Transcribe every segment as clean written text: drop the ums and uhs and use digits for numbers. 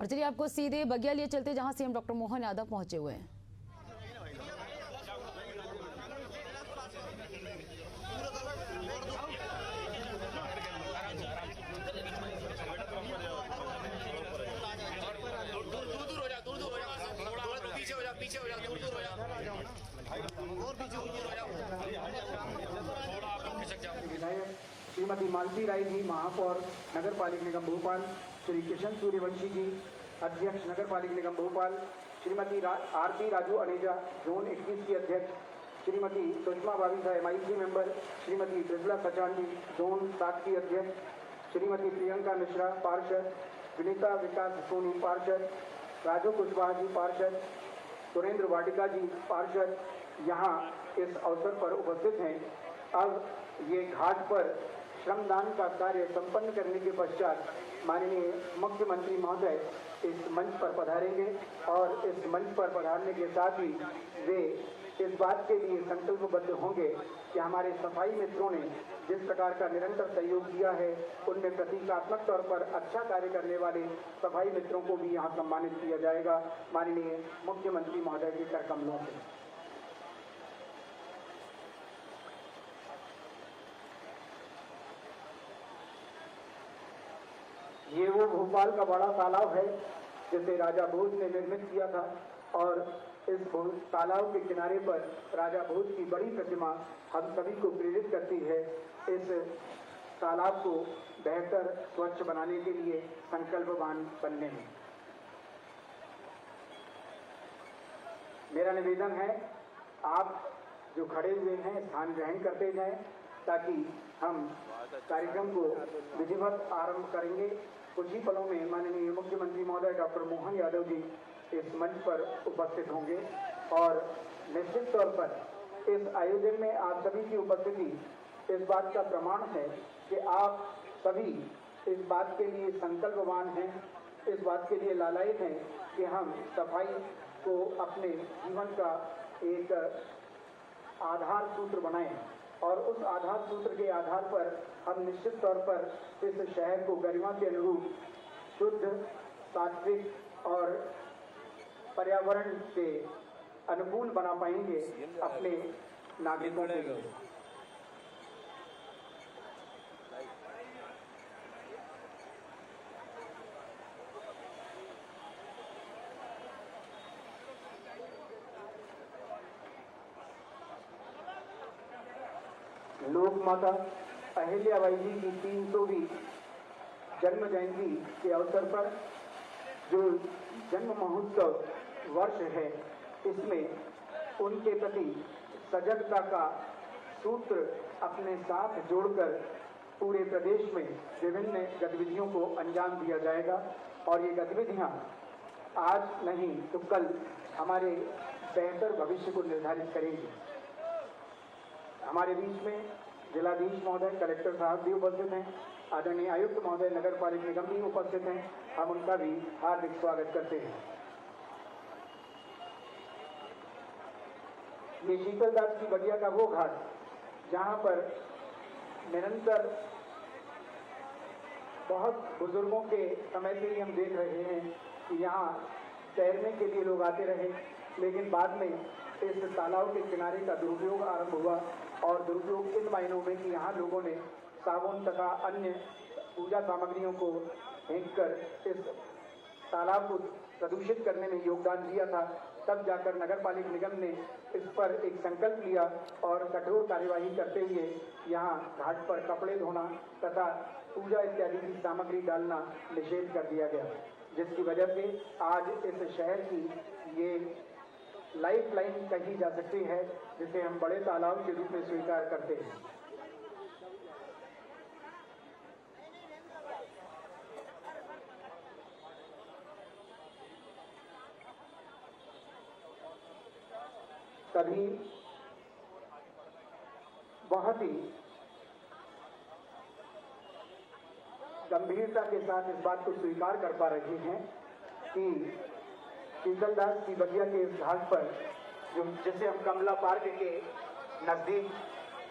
और चलिए आपको सीधे बगिया लिए चलते जहां सीएम डॉक्टर मोहन यादव पहुंचे हुए हैं। पीछे हो जा, दूर हो जा, और पीछे हो जा, थोड़ा आप लोग खिसक जाओ। विधायक श्रीमती मालती राय जी, महापौर नगर पालिका निगम भोपाल, श्री किशन सूर्यवंशी जी, अध्यक्ष नगर पालिका निगम भोपाल, श्रीमती आरती राजू अनेजा, जोन 21 की अध्यक्ष, श्रीमती सुषमा बाविसा MIC मेंबर, श्रीमती ब्रिजला सचान जी, जोन 7 की अध्यक्ष, श्रीमती प्रियंका मिश्रा पार्षद, विनीता विकास सोनी पार्षद, राजू कुशवाहा जी पार्षद, सुरेंद्र वाटिका जी पार्षद यहाँ इस अवसर पर उपस्थित हैं। अब ये घाट पर श्रमदान का कार्य संपन्न करने के पश्चात माननीय मुख्यमंत्री महोदय इस मंच पर पधारेंगे और इस मंच पर पधारने के साथ ही वे इस बात के लिए संकल्पबद्ध होंगे कि हमारे सफाई मित्रों ने जिस प्रकार का निरंतर सहयोग दिया है उनमें प्रतीकात्मक तौर पर अच्छा कार्य करने वाले सफाई मित्रों को भी यहाँ सम्मानित किया जाएगा माननीय मुख्यमंत्री महोदय के कर कमलों से। ये वो भोपाल का बड़ा तालाब है जिसे राजा भोज ने निर्मित किया था और इस तालाब के किनारे पर राजा भोज की बड़ी प्रतिमा हम सभी को प्रेरित करती है इस तालाब को बेहतर स्वच्छ बनाने के लिए संकल्पवान बनने में। मेरा निवेदन है आप जो खड़े हुए हैं स्थान ग्रहण करते जाएं ताकि हम कार्यक्रम को विधिवत आरंभ करेंगे। कुछ ही पलों में माननीय मुख्यमंत्री महोदय डॉक्टर मोहन यादव जी इस मंच पर उपस्थित होंगे और निश्चित तौर पर इस आयोजन में आप सभी की उपस्थिति इस बात का प्रमाण है कि आप सभी इस बात के लिए संकल्पवान हैं, इस बात के लिए लालायित हैं कि हम सफाई को अपने जीवन का एक आधार सूत्र बनाएं और उस आधार सूत्र के आधार पर हम निश्चित तौर पर इस शहर को गरिमा के अनुरूप शुद्ध, सात्विक और पर्यावरण के अनुकूल बना पाएंगे अपने नागरिकों के लिए। लोक माता अहिल्याबाई जी की 300वीं जन्म जयंती के अवसर पर जो जन्म महोत्सव वर्ष है इसमें उनके प्रति सजगता का सूत्र अपने साथ जोड़कर पूरे प्रदेश में विभिन्न गतिविधियों को अंजाम दिया जाएगा और ये गतिविधियां आज नहीं तो कल हमारे बेहतर भविष्य को निर्धारित करेंगी। हमारे बीच में जिलाधीश महोदय, कलेक्टर साहब भी उपस्थित हैं, आदरणीय आयुक्त महोदय नगर पालिका निगम भी उपस्थित हैं। हम उनका भी हार्दिक स्वागत करते हैं। ये शीतलदास की बगिया का वो घाट जहाँ पर निरंतर बहुत बुजुर्गों के समय से ही हम देख रहे हैं कि यहाँ तैरने के लिए लोग आते रहे, लेकिन बाद में इस तालाब के किनारे का दुरुपयोग आरंभ हुआ और दुरुपयोग इन मायनों में कि यहाँ लोगों ने साबुन तथा अन्य पूजा सामग्रियों को फेंककर इस तालाब को प्रदूषित करने में योगदान दिया था। तब जाकर नगर पालिका निगम ने इस पर एक संकल्प लिया और कठोर कार्यवाही करते हुए यहाँ घाट पर कपड़े धोना तथा पूजा इत्यादि की सामग्री डालना निषेध कर दिया गया, जिसकी वजह से आज इस शहर की ये लाइफ लाइन कही जा सकती है जिसे हम बड़े तालाब के रूप में स्वीकार करते हैं। सभी बहुत ही गंभीरता के साथ इस बात को स्वीकार कर पा रहे हैं कि शीतलदास की बगिया के इस घाट पर जो जिसे हम कमला पार्क के नजदीक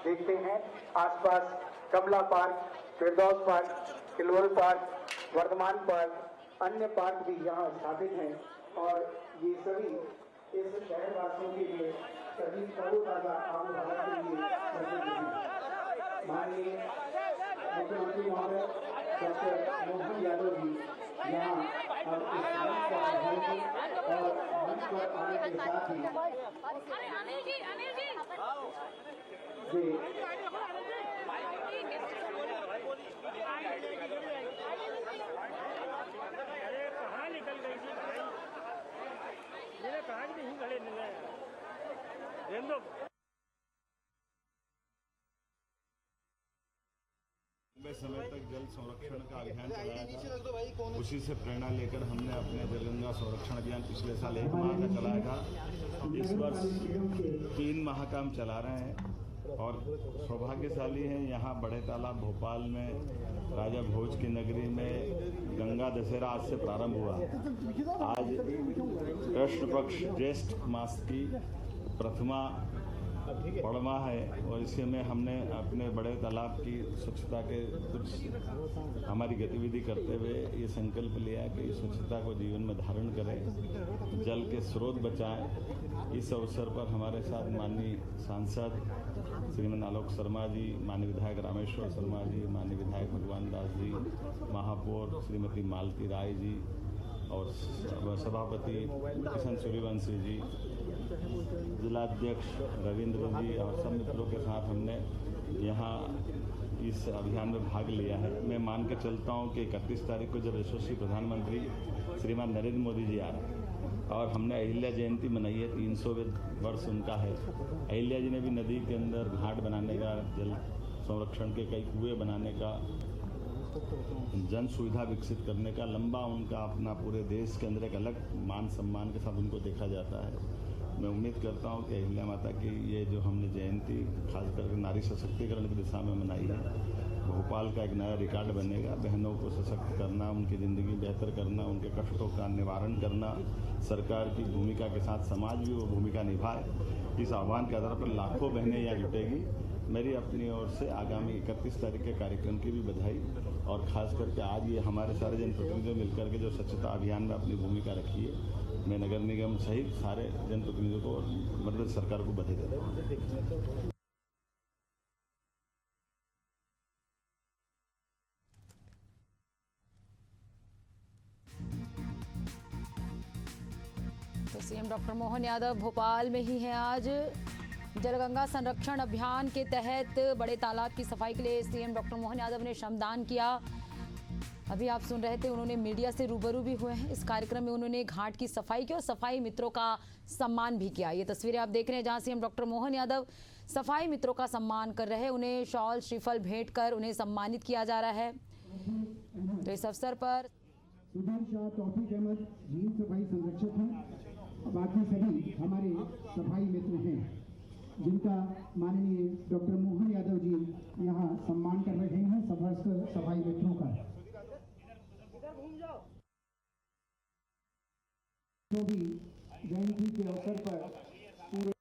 देखते हैं, आसपास कमला पार्क, फिरदौस पार्क, किलवल पार्क, वर्धमान पार्क, अन्य पार्क भी यहाँ स्थापित हैं और ये सभी इस शहरवासियों के लिए सभी तरोताजा आबोहवा के लिए मौजूद हैं। माननीय मुख्यमंत्री महोदय डॉक्टर मोहन यादव जी यहाँ अब इस मंच पर रहेंगे और मंच पर आने के साथ ही वे कहाँ निकल गई थी भाई, मेरे कहाँ की नहीं खड़े मिले हैं दो। लंबे समय तक जल संरक्षण का अभियान चलाया था। उसी से प्रेरणा लेकर हमने अपने जलगंगा संरक्षण अभियान पिछले साल 1 माह का चलाया था। इस वर्ष 3 माह का हम चला रहे हैं और सौभाग्यशाली हैं यहाँ बड़े तालाब भोपाल में राजा भोज की नगरी में गंगा दशहरा आज से प्रारंभ हुआ। आज कृष्ण पक्ष ज्येष्ठ मास की प्रथमा पड़वा है और इसी में हमने अपने बड़े तालाब की स्वच्छता के कुछ हमारी गतिविधि करते हुए ये संकल्प लिया कि स्वच्छता को जीवन में धारण करें, जल के स्रोत बचाएं। इस अवसर पर हमारे साथ माननीय सांसद श्रीमान आलोक शर्मा जी, माननीय विधायक रामेश्वर शर्मा जी, माननीय विधायक भगवान दास जी, महापौर श्रीमती मालती राय जी और सभापति किशन सूर्यवंशी जी, जिलाध्यक्ष रविंद्र जी और सब मित्रों के साथ हमने यहाँ इस अभियान में भाग लिया है। मैं मान के चलता हूँ कि 31 तारीख को जब यशस्वी प्रधानमंत्री श्रीमान नरेंद्र मोदी जी आ रहे हैं और हमने अहिल्या जयंती मनाई है, 300 वर्ष उनका है। अहिल्या जी ने भी नदी के अंदर घाट बनाने का, जल संरक्षण के कई कुएँ बनाने का, जन सुविधा विकसित करने का लंबा उनका अपना पूरे देश के अंदर एक अलग मान सम्मान के साथ उनको देखा जाता है। मैं उम्मीद करता हूं कि अहिल्या माता की ये जो हमने जयंती खास करके नारी सशक्तिकरण की दिशा में मनाई है, भोपाल का एक नया रिकॉर्ड बनेगा। बहनों को सशक्त करना, उनकी ज़िंदगी बेहतर करना, उनके कष्टों का निवारण करना, सरकार की भूमिका के साथ समाज भी वो भूमिका निभाए। इस आह्वान के आधार पर लाखों बहनें यहाँ जुटेगी। मेरी अपनी ओर से आगामी 31 तारीख के कार्यक्रम की भी बधाई और ख़ास करके आज ये हमारे सारे जनप्रतिनिधियों मिलकर के जो स्वच्छता अभियान में अपनी भूमिका रखी है, मैं नगर निगम सहित सारे जनप्रतिनिधियों को मतलब सरकार को बधाई देता हूँ। तो सीएम डॉक्टर मोहन यादव भोपाल में ही हैं आज। जलगंगा संरक्षण अभियान के तहत बड़े तालाब की सफाई के लिए सीएम डॉक्टर मोहन यादव ने श्रमदान किया। अभी आप सुन रहे थे, उन्होंने मीडिया से रूबरू भी हुए हैं। इस कार्यक्रम में उन्होंने घाट की सफाई की और सफाई मित्रों का सम्मान भी किया। ये तस्वीरें आप देख रहे हैं जहां सीएम डॉक्टर मोहन यादव सफाई मित्रों का सम्मान कर रहे हैं। उन्हें शॉल श्रीफल भेंट कर उन्हें सम्मानित किया जा रहा है। तो इस अवसर पर सुधीर शाह, तौफीक अहमद झील सफाई संरक्षक हैं, बाकी सभी हमारे सफाई मित्र हैं जिनका माननीय डॉक्टर मोहन यादव जी यहाँ सम्मान कर रहे हैं समस्त सफाई मित्रों का। तो भी जयंती के अवसर पर पूरे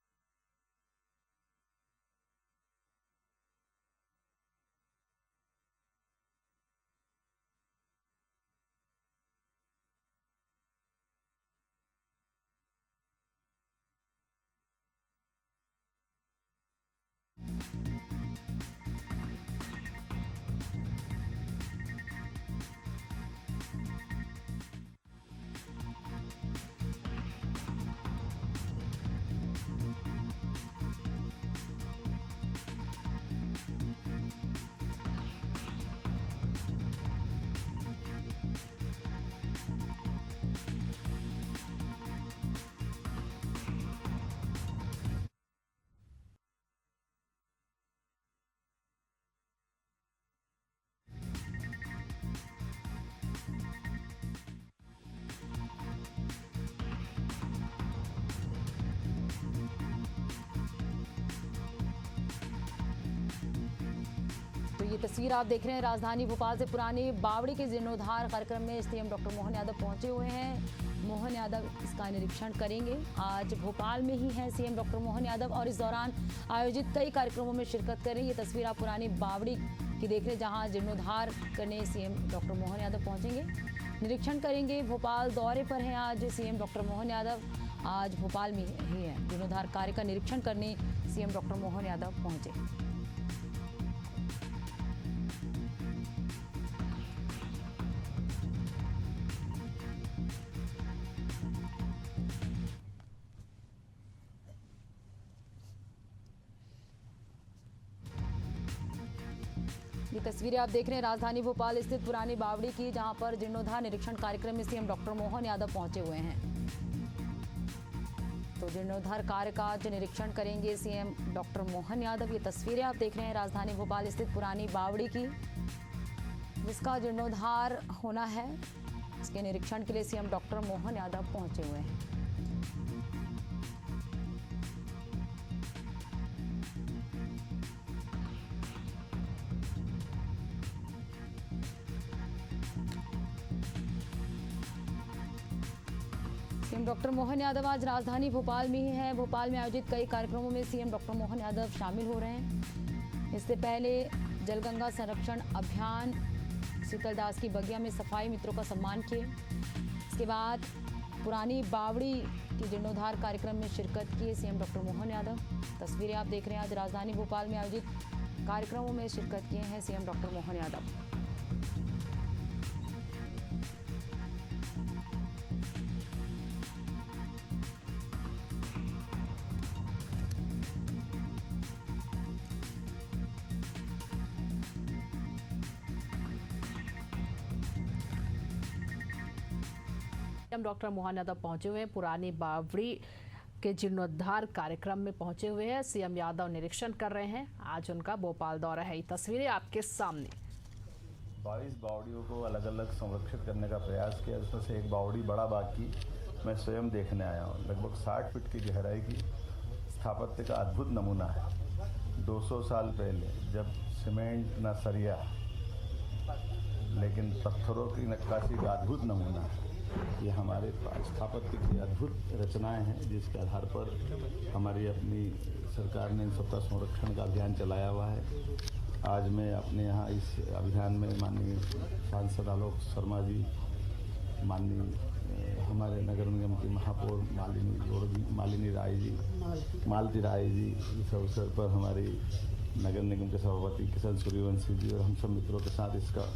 ये तस्वीर आप देख रहे हैं राजधानी भोपाल से पुरानी बावड़ी के जीर्णोद्धार कार्यक्रम में सीएम डॉक्टर मोहन यादव पहुंचे हुए हैं। मोहन यादव इसका निरीक्षण करेंगे। आज भोपाल में ही हैं सीएम डॉक्टर मोहन यादव और इस दौरान आयोजित कई कार्यक्रमों में शिरकत करें। ये तस्वीर आप पुरानी बावड़ी की देख रहे हैं जहां जीर्णोद्धार करने सीएम डॉक्टर मोहन यादव पहुंचेंगे। निरीक्षण करेंगे। भोपाल दौरे पर हैं आज सीएम डॉक्टर मोहन यादव। आज भोपाल में ही है। जीर्णोद्धार कार्य का निरीक्षण करने सीएम डॉक्टर मोहन यादव पहुंचे। ये तस्वीरें आप देख रहे हैं राजधानी भोपाल स्थित पुरानी बावड़ी की, जहां पर जीर्णोद्धार निरीक्षण कार्यक्रम में सीएम डॉक्टर मोहन यादव पहुंचे हुए हैं। तो जीर्णोद्धार कार्य का आज निरीक्षण करेंगे सीएम डॉक्टर मोहन यादव। ये तस्वीरें आप देख रहे हैं राजधानी भोपाल स्थित पुरानी बावड़ी की, जिसका जीर्णोद्धार होना है। इसके निरीक्षण के लिए सीएम डॉक्टर मोहन यादव पहुंचे हुए हैं। सीएम डॉक्टर मोहन यादव आज राजधानी भोपाल में ही है। भोपाल में आयोजित कई कार्यक्रमों में सीएम डॉक्टर मोहन यादव शामिल हो रहे हैं। इससे पहले जलगंगा संरक्षण अभियान, शीतलदास की बगिया में सफाई मित्रों का सम्मान किए। इसके बाद पुरानी बावड़ी के जीर्णोद्धार कार्यक्रम में शिरकत किए सीएम डॉक्टर मोहन यादव। तस्वीरें आप देख रहे हैं आज राजधानी भोपाल में आयोजित कार्यक्रमों में शिरकत किए हैं CM doctor Mohan Yadav. Doctor Mohan Yadav पहुंचे हुए हैं। पुरानी बावड़ी के जीर्णोद्धार कार्यक्रम में पहुंचे हुए हैं। सीएम यादव निरीक्षण कर रहे हैं। आज उनका भोपाल दौरा है। ये तस्वीरें आपके सामने। 22 बावड़ियों को अलग अलग संरक्षित करने का प्रयास किया, जिसमें से एक बावड़ी बड़ा बाग की मैं स्वयं देखने आया हूँ। लगभग 60 फीट की गहराई की स्थापत्य का अद्भुत नमूना है। 200 साल पहले जब सीमेंट न सरिया, लेकिन पत्थरों की नक्काशी का अद्भुत नमूना है। ये हमारे स्थापत्य की अद्भुत रचनाएं हैं, जिसके आधार पर हमारी अपनी सरकार ने इन सबका संरक्षण का अभियान चलाया हुआ है। आज मैं अपने यहाँ इस अभियान में माननीय सांसद आलोक शर्मा जी, माननीय हमारे नगर निगम की महापौर मालिनी राय जी, इस अवसर पर हमारी नगर निगम के सभापति किशन सूर्यवंशी जी और हम सब मित्रों के साथ इसका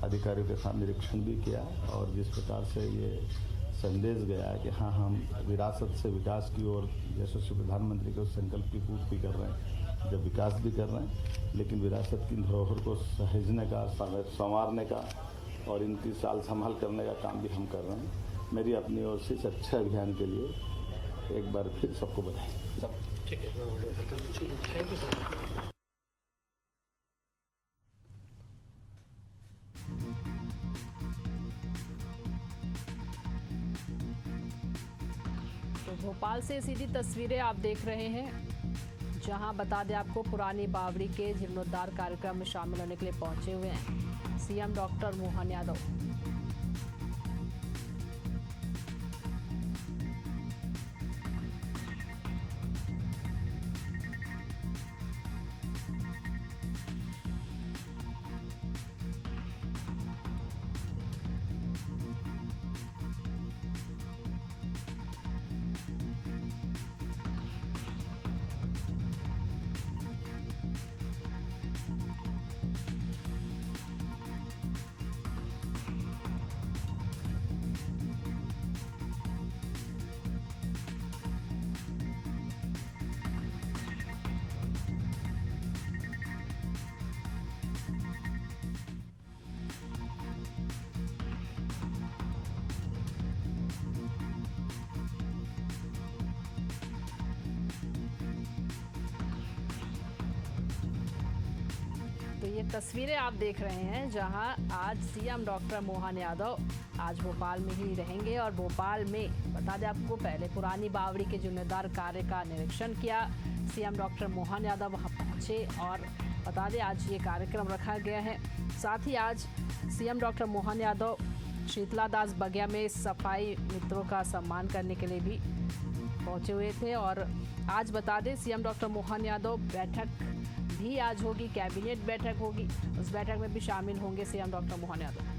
अधिकारियों के साथ निरीक्षण भी किया। और जिस प्रकार से ये संदेश गया है कि हाँ, हम विरासत से विकास की ओर यशस्वी प्रधानमंत्री के उस संकल्प की पूर्ति कर रहे हैं, जब विकास भी कर रहे हैं, लेकिन विरासत की धरोहर को सहेजने का, संवारने का और इनकी साल संभाल करने का काम भी हम कर रहे हैं। मेरी अपनी ओर से इस अच्छे अभियान के लिए एक बार फिर सबको बधाई। भोपाल से सीधी तस्वीरें आप देख रहे हैं, जहां बता दें आपको पुरानी बावड़ी के जीर्णोद्धार कार्यक्रम में शामिल होने के लिए पहुंचे हुए हैं सीएम डॉक्टर मोहन यादव। तो ये तस्वीरें आप देख रहे हैं, जहां आज सीएम डॉक्टर मोहन यादव आज भोपाल में ही रहेंगे। और भोपाल में बता दें आपको, पहले पुरानी बावड़ी के जीर्णोद्धार कार्य का निरीक्षण किया सीएम डॉक्टर मोहन यादव, वहां पहुंचे। और बता दें आज ये कार्यक्रम रखा गया है। साथ ही आज सीएम डॉक्टर मोहन यादव शीतलादास बगिया में सफाई मित्रों का सम्मान करने के लिए भी पहुंचे हुए थे। और आज बता दें सीएम डॉक्टर मोहन यादव बैठक भी आज होगी, कैबिनेट बैठक होगी, उस बैठक में भी शामिल होंगे सीएम डॉक्टर मोहन यादव।